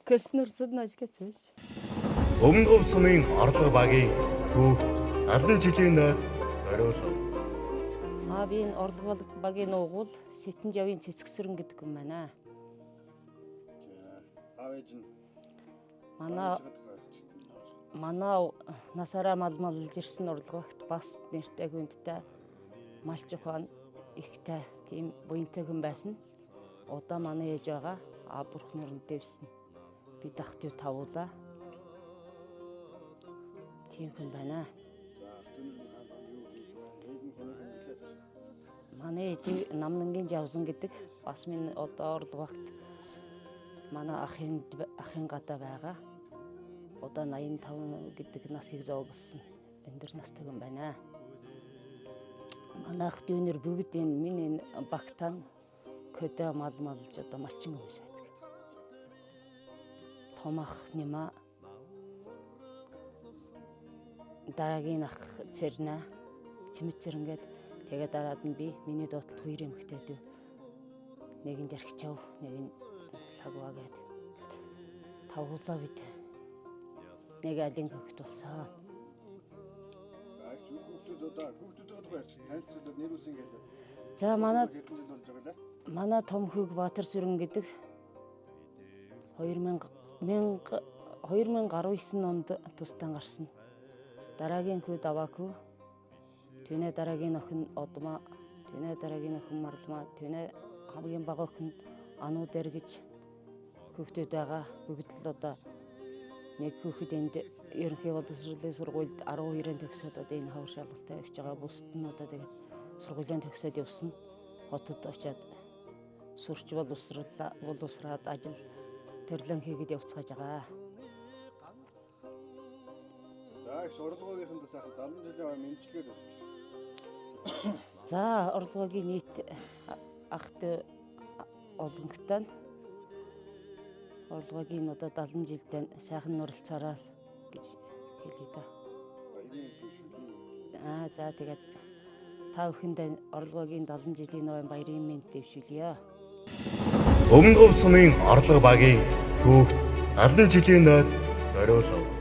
Көснөрсөд нажгэж байж. Өмгөв сумын орлого багийн түүх 70 жилийн нойд зориулав. Би энэ орлого багийн нуугуул Сэтэнжавын цэцгсэрэн гэдэг юм байна. Аав ээж нь манай насаараа малж ирсэн орлого багт бас нэртэй хүндтэй малч ухаан ихтэй тийм буянтай хүн байсан. Удаа манай ээж байгаа. Бурхны өрөнд дэвсэн. Би дахт юу тавуулаа. Тийм хүн байна. Манай ээж Намнангийн Жавсан гэдэг бас минь одоо орлого багт манай ахын гадаа байгаа. Одоо 85 гэдэг насыг зоогсон өндөр настай хүн байна. Манай ах дүүнэр бүгд энэ миний багтаан көдөө малж одоо малчин хүмүүс байдаг. Том ах нэмаа дараагийн ах Цэрнэ Чимэт Цэрнгээд тэгээд дараад нь би миний доотлолт хоёр эмэгтэй дүү. Нэг нь Жаргичав, нэг нь Лагва гээд тавуулаа бид. Нэг алин хөхт болсон. За манай том хүүг Баатар Сүрэн гэдэг 2019 онд тустан гарсан. Дараагийн хүү Давааку, түүний дараагийн охин Одмаа, түүний дараагийн охин Марлмаа, түүний хамгийн бага охин Ануудэр гэж хүүхдүүд байгаа. Бүгд л одоо нэг хүүхэд энд ерөнхий боловсролын сургуульд 12-ын төгсөөд одоо энэ хавар шалгалтай өгч байгаа. Бусд нь одоо тэгээд сургуулийн төгсөөд явсан. Хотод очиад сурч боловсраад ажил төрлөн хийгээд явцгааж байгаа. За их орлогоогийнх нь сайхан 70 жилийн мэмжлэгээр байна. За орлогогийн нийт ахт олонгтой орлогогийн одоо 70 жилдээ сайхан нуралцаараа л гэж хэлээ да. За тэгээд та бүхэндээ орлогогийн 70 жилийн нойн баярын мэнд дэвшүүлье. Өмгөв сумын орлого багийн түүх 70 жилийн нойд зориулав.